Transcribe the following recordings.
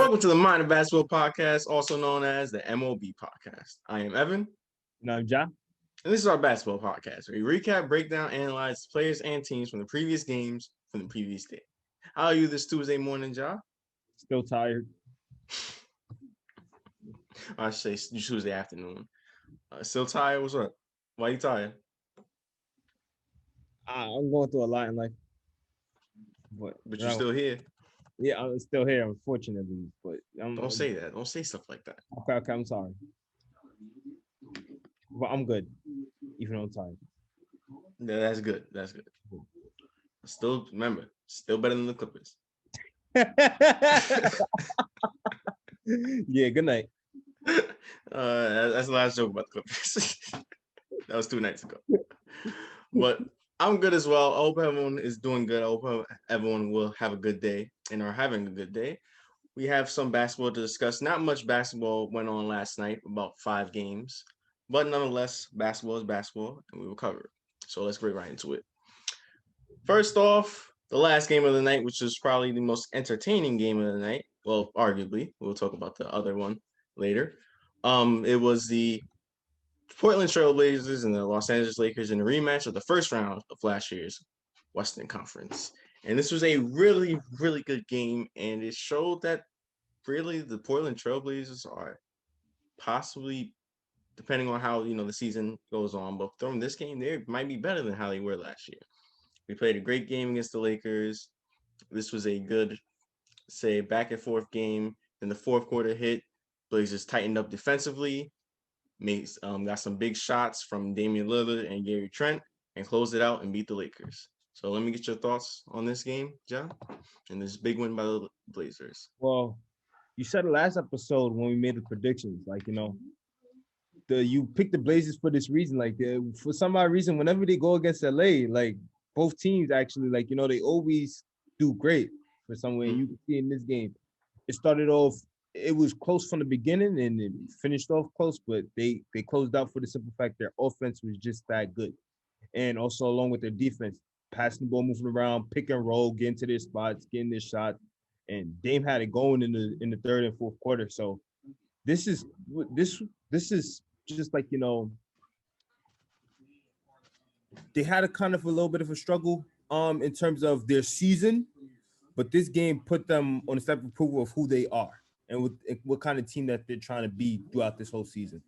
Welcome to the Mind of Basketball Podcast, also known as the M.O.B Podcast. I am Evan. And I'm John. And this is our basketball podcast, where we recap, break down, analyze players and teams from the previous games from the previous day. How are you this Tuesday morning, John? Still tired. I should say Tuesday afternoon. Still tired? What's up? Why are you tired? I'm going through a lot in life. But you're still here. Yeah, I'm still here, unfortunately. But don't say that. Don't say stuff like that. Okay, I'm sorry. But I'm good, even though I'm tired. Yeah, that's good. That's good. Still, remember, still better than the Clippers. Yeah, good night. That's the last joke about the Clippers. That was 2 nights ago. But I'm good as well. I hope everyone is doing good. I hope everyone will have a good day and are having a good day. We have some basketball to discuss. Not much basketball went on last night, about 5 games. But nonetheless, basketball is basketball, and we will cover it. So let's get right into it. First off, the last game of the night, which was probably the most entertaining game of the night. Well, arguably. We'll talk about the other one later. It was the Portland Trail Blazers and the Los Angeles Lakers in the rematch of the first round of last year's Western Conference. And this was a really, really good game, and it showed that really the Portland Trail Blazers are possibly, depending on how the season goes on, but from this game, they might be better than how they were last year. We played a great game against the Lakers. This was a good, say, back and forth game. In the fourth quarter hit, Blazers tightened up defensively, got some big shots from Damian Lillard and Gary Trent, and closed it out and beat the Lakers. So let me get your thoughts on this game, John, and this big win by the Blazers. Well, you said the last episode when we made the predictions, you picked the Blazers for this reason. For some odd reason, whenever they go against LA, both teams actually, they always do great for some way. Mm-hmm. You can see in this game, it started off, it was close from the beginning and it finished off close, but they closed out for the simple fact their offense was just that good. And also along with their defense, passing the ball, moving around, pick and roll, getting to their spots, getting their shots. And Dame had it going in the third and fourth quarter. So this is just they had a kind of a little bit of a struggle in terms of their season, but this game put them on a step of approval of who they are and what kind of team that they're trying to be throughout this whole season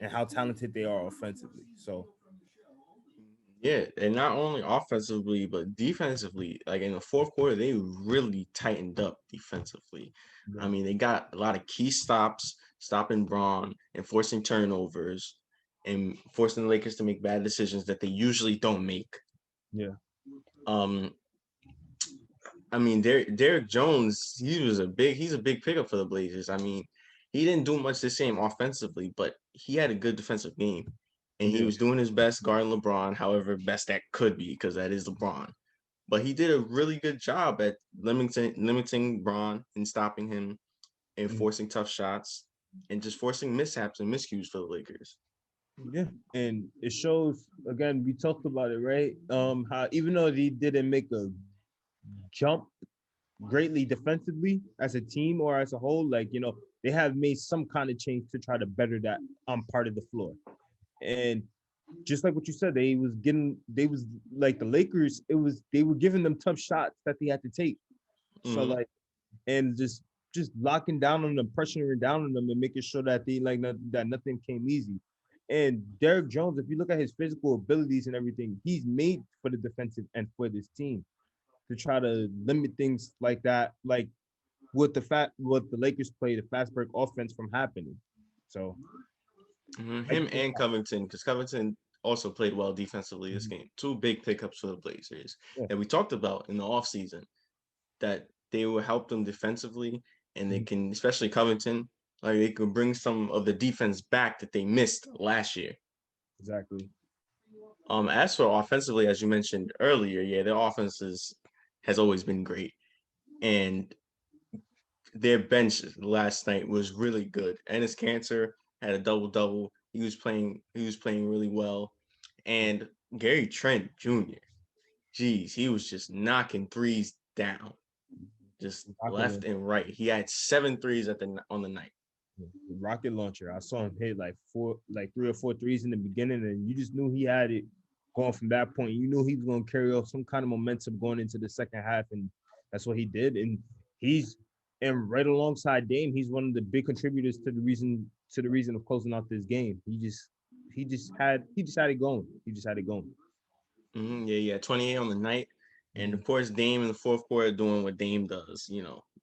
and how talented they are offensively. So yeah, and not only offensively, but defensively. Like in the fourth quarter, they really tightened up defensively. Yeah. I mean, they got a lot of key stops, stopping Braun and forcing turnovers and forcing the Lakers to make bad decisions that they usually don't make. Yeah. I mean, Derrick Jones, he's a big pickup for the Blazers. I mean, he didn't do much this game offensively, but he had a good defensive game. And he was doing his best guarding LeBron, however best that could be, because that is LeBron. But he did a really good job at limiting Braun and stopping him and forcing tough shots and just forcing mishaps and miscues for the Lakers. Yeah, and it shows, again, we talked about it, right? How even though they didn't make a jump greatly defensively as a team or as a whole, they have made some kind of change to try to better that part of the floor. And just like what you said, they was like the Lakers, they were giving them tough shots that they had to take. Mm-hmm. So and just locking down on them, pressuring down on them and making sure that that nothing came easy. And Derrick Jones, if you look at his physical abilities and everything, he's made for the defensive end for this team to try to limit things like that, like what the Lakers play, the fast break offense from happening. So him and Covington, because Covington also played well defensively this game. 2 big pickups for the Blazers that we talked about in the offseason, that they will help them defensively, and they can, especially Covington, they can bring some of the defense back that they missed last year. Exactly. As for offensively, as you mentioned earlier, their offense has always been great, and their bench last night was really good. Enes Kanter had a double-double. He was playing really well. And Gary Trent Jr., geez, he was just knocking threes down. just Rocket left and right. He had 7 threes on the night. the rocket launcher. I saw him hit like 3 or 4 threes in the beginning, and you just knew he had it going from that point. You knew he was going to carry off some kind of momentum going into the second half, and that's what he did. And right alongside Dame, he's one of the big contributors to the reason of closing out this game. He just had it going. He just had it going. Yeah, 28 on the night. And of course, Dame in the fourth quarter doing what Dame does,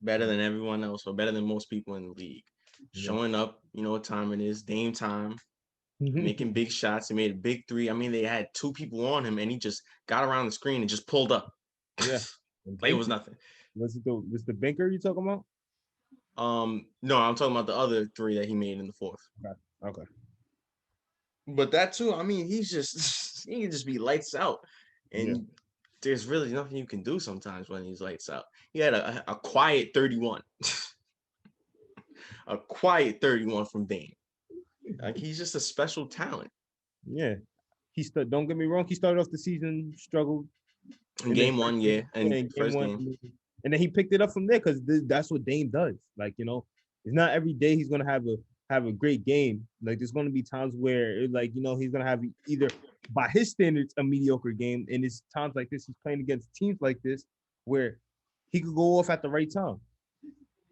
better than everyone else or better than most people in the league. Yeah. Showing up, you know what time it is, Dame time, making big shots. He made a big three. I mean, they had 2 people on him, and he just got around the screen and just pulled up. Yeah. Like it was nothing. Was the banker you talking about? No, I'm talking about the other 3 that he made in the fourth. Okay. But that too, I mean, he can just be lights out. And there's really nothing you can do sometimes when he's lights out. He had a quiet 31. A quiet 31 from Dame. Like he's just a special talent. Yeah. Don't get me wrong, he started off the season struggled. In game 1, yeah. And in first game 1, game. and then he picked it up from there because that's what Dame does. Like, it's not every day he's gonna have a great game. Like there's gonna be times where he's gonna have either by his standards a mediocre game, and it's times like this he's playing against teams like this where he could go off at the right time.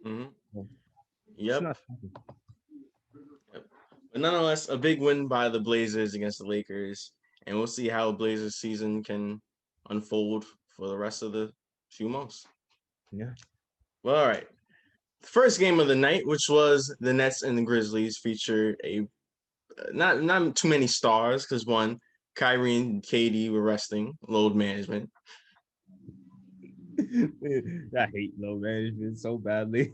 Mm-hmm. Yep. But nonetheless, a big win by the Blazers against the Lakers, and we'll see how Blazers season can unfold for the rest of the few months. Yeah. Well, all right. The first game of the night, which was the Nets and the Grizzlies, featured a not too many stars because one, Kyrie and KD were resting, load management. I hate load management so badly.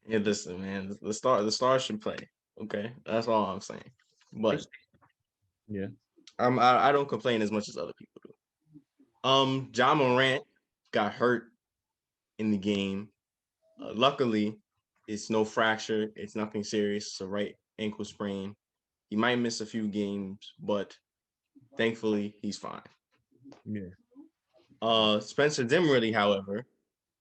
Yeah, listen, man, the stars should play. Okay, that's all I'm saying. But yeah, I don't complain as much as other people do. Ja Morant got hurt in the game. Luckily, it's no fracture. It's nothing serious. It's a right ankle sprain. He might miss a few games, but thankfully he's fine. Yeah. Spencer Dinwiddie, however,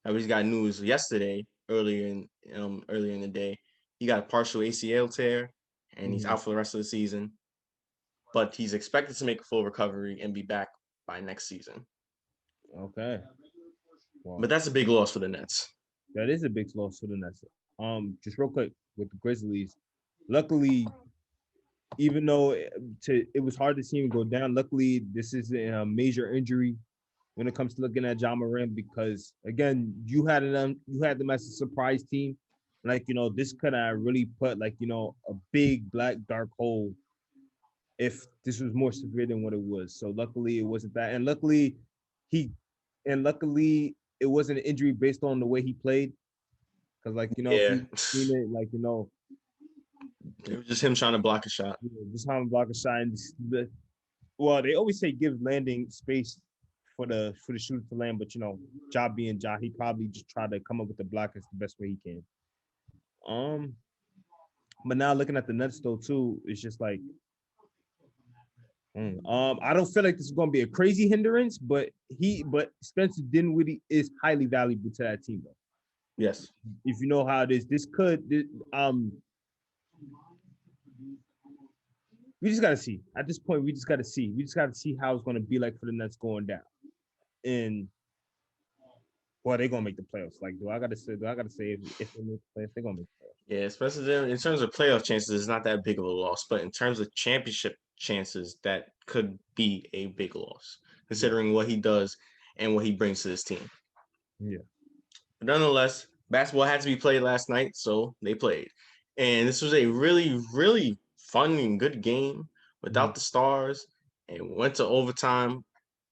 we got news yesterday earlier in the day. He got a partial ACL tear, and he's out for the rest of the season. But he's expected to make a full recovery and be back by next season. Okay. Wow. But that's a big loss for the Nets. That is a big loss for the Nets. Just real quick with the Grizzlies. Luckily, even though it was hard to see him go down, luckily this is a major injury when it comes to looking at Ja Morant because again, you had them as a surprise team. Like, this could have really put a big black dark hole if this was more severe than what it was. So luckily it wasn't that. And luckily it wasn't an injury based on the way he played. Because if you've seen it, it was just him trying to block a shot. Just trying to block a shot. And well, they always say give landing space for the shooter to land, but Ja being Ja, he probably just tried to come up with the block as the best way he can. But now looking at the Nets though too, it's just like I don't feel like this is going to be a crazy hindrance, but Spencer Dinwiddie is highly valuable to that team though. Yes. If you know how it is, we just gotta see. At this point, we just gotta see. We just gotta see how it's gonna be like for the Nets going down. And they're gonna make the playoffs. Like, do I gotta say if they make the playoffs, they're gonna make the playoffs. Yeah, especially in terms of playoff chances, it's not that big of a loss. But in terms of championship chances, that could be a big loss, considering what he does and what he brings to this team. Yeah. But nonetheless, basketball had to be played last night, so they played. And this was a really, really fun and good game without the stars. And went to overtime,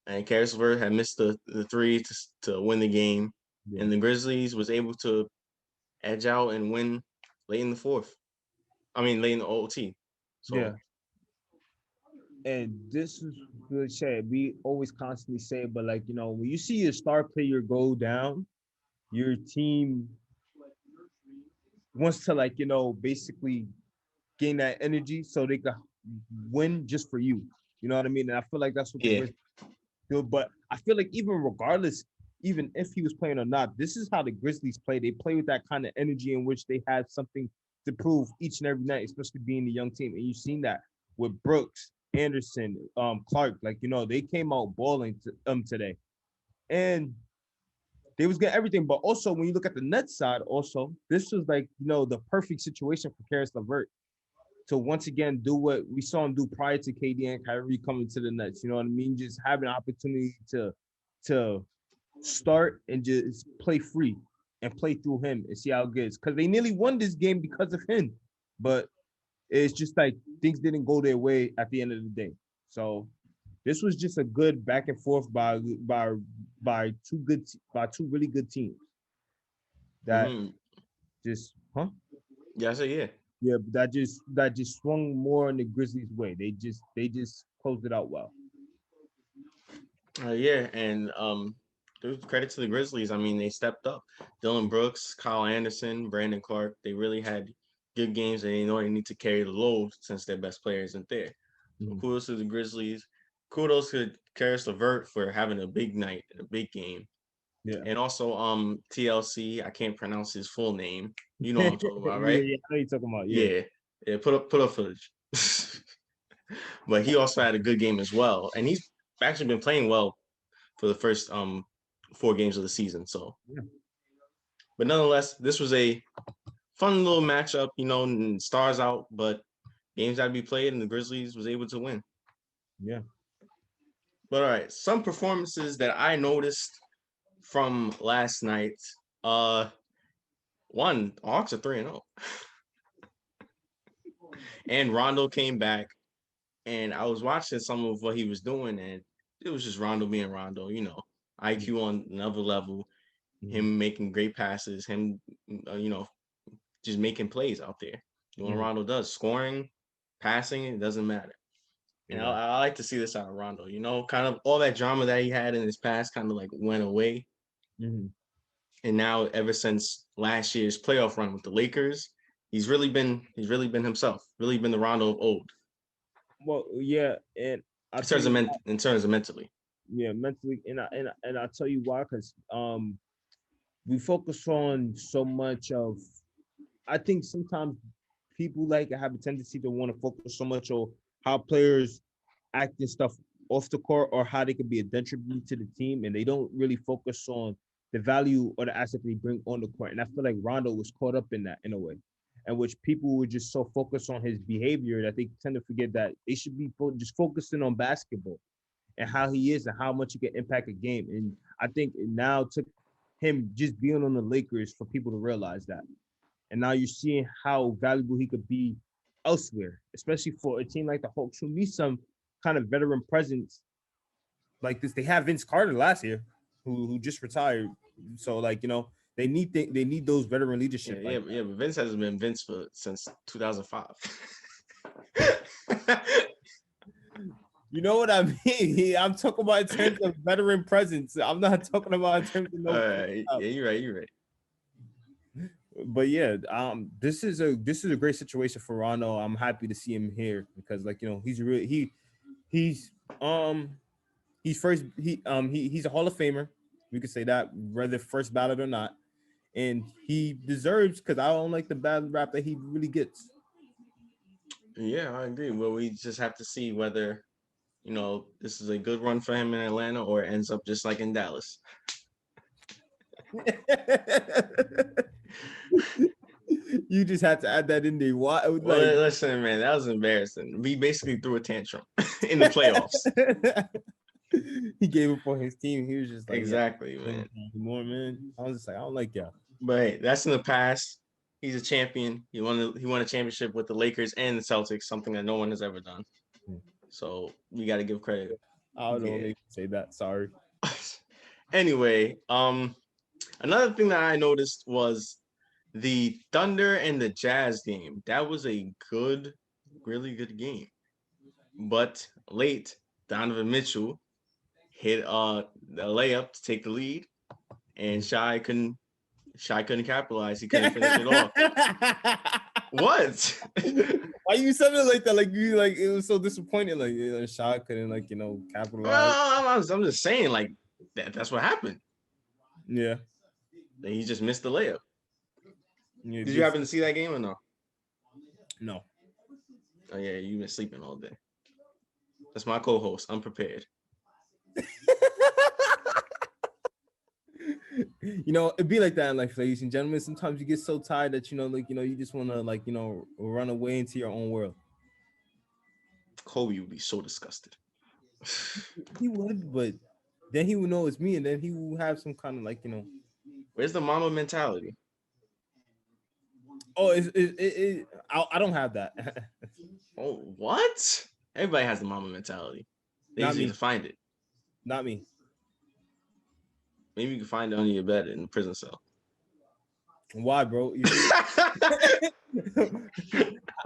and Caris LeVert had missed the three to win the game. Yeah. And the Grizzlies was able to edge out and win late in the fourth. Late in the OT. So. Yeah. And this is good shit. We always constantly say it, but when you see a star player go down, your team wants to basically gain that energy so they can win just for you. You know what I mean? And I feel like that's what the Grizzlies do. But I feel like even regardless, even if he was playing or not, this is how the Grizzlies play. They play with that kind of energy in which they have something to prove each and every night, especially being the young team. And you've seen that with Brooks, Anderson, Clark. Like, they came out balling today. And they was getting everything. But also, when you look at the Nets side, also, this was like, the perfect situation for Karis LeVert to once again do what we saw him do prior to KD and Kyrie coming to the Nets. You know what I mean? Just having an opportunity to start and just play free and play through him and see how it gets. Because they nearly won this game because of him. But it's just like things didn't go their way at the end of the day. So this was just a good back and forth by two really good teams that just Yeah, I say yeah. Yeah, but that just swung more in the Grizzlies' way. They just closed it out well. Yeah, and credit to the Grizzlies. I mean, they stepped up. Dylan Brooks, Kyle Anderson, Brandon Clark. They really had good games, and they know they need to carry the load since their best player isn't there. So kudos to the Grizzlies. Kudos to Karis LeVert for having a big night, a big game. Yeah. And also TLC, I can't pronounce his full name. You know what I'm talking about, right? Yeah, I know you're talking about. Yeah. Put up footage. But he also had a good game as well. And he's actually been playing well for the first 4 games of the season. So but nonetheless, this was a fun little matchup, and stars out, but games had to be played and the Grizzlies was able to win. Yeah. But all right, some performances that I noticed from last night. One, Hawks are 3-0. And Rondo came back, and I was watching some of what he was doing, and it was just Rondo being Rondo, IQ on another level, him making great passes, him, just making plays out there. Doing what Rondo does, scoring, passing, it doesn't matter. And I like to see this out of Rondo, kind of all that drama that he had in his past kind of like went away. And now ever since last year's playoff run with the Lakers, he's really been himself, really been the Rondo of old. Well, yeah, and in terms of mentally. Yeah, mentally, and I'll tell you why, because we focus on so much of. I think sometimes people have a tendency to want to focus so much on how players act and stuff off the court or how they could be a detriment to the team, and they don't really focus on the value or the asset they bring on the court. And I feel like Rondo was caught up in that in a way, in which people were just so focused on his behavior that they tend to forget that they should be just focusing on basketball and how he is and how much he can impact a game. And I think it now took him just being on the Lakers for people to realize that. And now you're seeing how valuable he could be elsewhere, especially for a team like the Hawks who need some kind of veteran presence like this. They have Vince Carter last year, who just retired. So they need those veteran leadership. But Vince hasn't been Vince since 2005. You know what I mean? I'm talking about in terms of veteran presence. I'm not talking about in terms of yeah, you're right. But yeah, this is a great situation for Rondo. I'm happy to see him here because he's really he's a Hall of Famer. We could say that whether first ballot or not, and he deserves, because I don't like the bad rap that he really gets. Yeah, I agree. Well, we just have to see whether this is a good run for him in Atlanta or it ends up just like in Dallas. You just had to add that in there. Why? Listen, man, that was embarrassing. We basically threw a tantrum in the playoffs. He gave it for his team. He was just like, exactly, man. More, man. I was just like, I don't like y'all. But hey, that's in the past. He's a champion. He won a championship with the Lakers and the Celtics, something that no one has ever done. So we got to give credit. I don't know if you say that. Sorry. Anyway, another thing that I noticed was the Thunder and the Jazz game. That was a really good game. But late, Donovan Mitchell hit a layup to take the lead, and Shai couldn't capitalize. He couldn't finish it off. What? Why you said it like that? Like you it was so disappointing. Shai couldn't capitalize. Well, I'm just saying that's what happened. Yeah. Then he just missed the layup. Yeah, Did you happen to see that game or no? No. Oh yeah, you've been sleeping all day. That's my co-host, unprepared. You know, it'd be like that in life, ladies and gentlemen. Sometimes you get so tired that you just want to run away into your own world. Kobe would be so disgusted. He would, but then he would know it's me, and then he will have some kind of Where's the mama mentality? Oh, I don't have that. Oh, what? Everybody has the mama mentality. They Not just need me. to find it. Not me. Maybe you can find it under your bed in the prison cell. Why, bro? You see?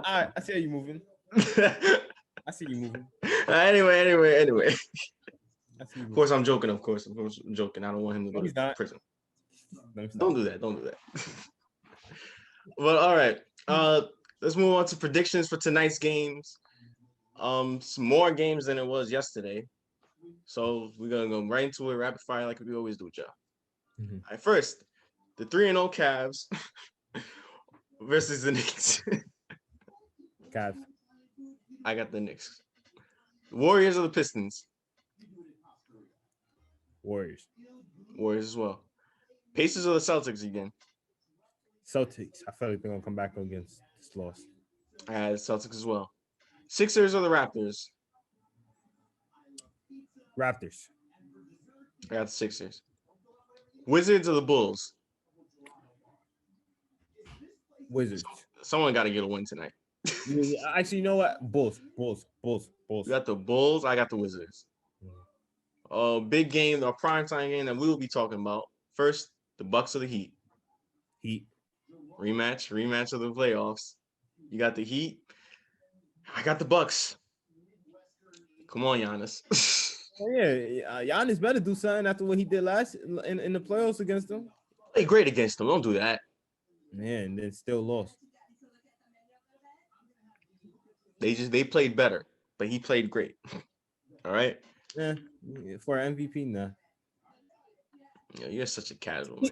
I see how you moving. I see you moving. Anyway. Of course, I'm joking. Of course, I'm joking. I don't want him to go to prison. Don't do that. Well, all right. Let's move on to predictions for tonight's games. Some more games than it was yesterday. So we're gonna go right into it, rapid fire, like we always do, with y'all. Mm-hmm. All right, first, the 3-0 Cavs versus the Knicks. Cavs. I got the Knicks. Warriors or the Pistons? Warriors as well. Pacers or the Celtics again? Celtics. I feel like they're gonna come back against this loss. I had Celtics as well. Sixers or the Raptors? Raptors. I got the Sixers. Wizards or the Bulls? Wizards. Someone got to get a win tonight. Actually, you know what? Bulls. You got the Bulls. I got the Wizards. Big game, a primetime game that we will be talking about. First, the Bucks or the Heat. Heat. Rematch of the playoffs. You got the Heat. I got the Bucks. Come on, Giannis. Giannis better do something after what he did last in the playoffs against them. Play great against them. Don't do that. Man, then still lost. They played better, but he played great. All right. Yeah, for MVP now. Yeah, you're such a casual man.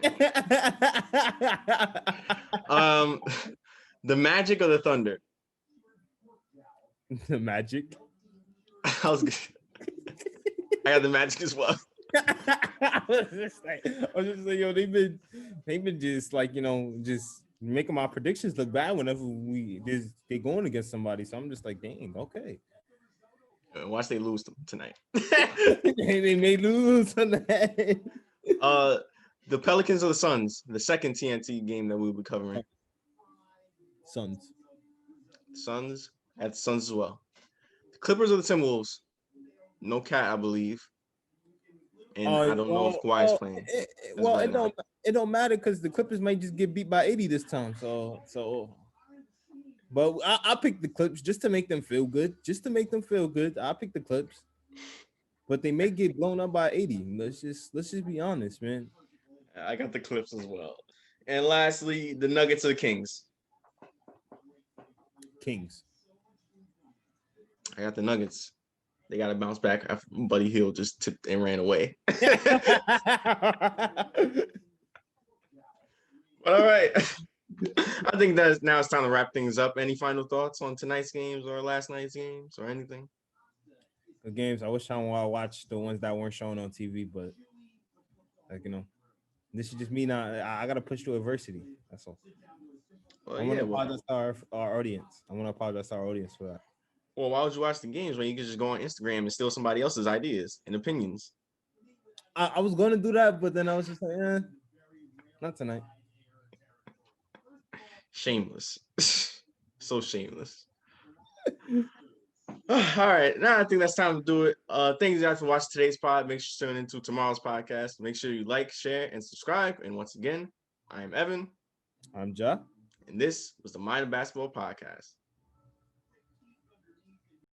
The Magic or the Thunder? The Magic. I was good. I got the Magic as well. I was just like, yo, they've been just just making my predictions look bad whenever they going against somebody. So I'm just like, dang, okay. Watch they lose tonight. They may lose tonight. The Pelicans or the Suns? The second TNT game that we'll be covering. Suns. At the Suns as well. The Clippers or the Timberwolves? No Cat, I believe. And I don't know if Kawhi is playing. It don't matter because the Clippers might just get beat by 80 this time. But I picked the Clips just to make them feel good. I picked the Clips. But they may get blown up by 80. Let's just be honest, man. I got the Clips as well. And lastly, the Nuggets or the Kings? Kings. I got the Nuggets. They got to bounce back after Buddy Hield just took and ran away. But all right. I think that now it's time to wrap things up. Any final thoughts on tonight's games or last night's games or anything? The games, I wish I watched the ones that weren't shown on TV, but this is just me now. I gotta push through adversity. That's all. I want to apologize to our audience. I want to apologize to our audience for that. Well, why would you watch the games when you could just go on Instagram and steal somebody else's ideas and opinions? I was going to do that, but then I was just like, not tonight. Shameless. So shameless. All right. Now I think that's time to do it. Thank you guys for watching today's pod. Make sure to tune into tomorrow's podcast. Make sure you like, share, and subscribe. And once again, I am Evan. I'm Ja. And this was the Mind of Basketball Podcast.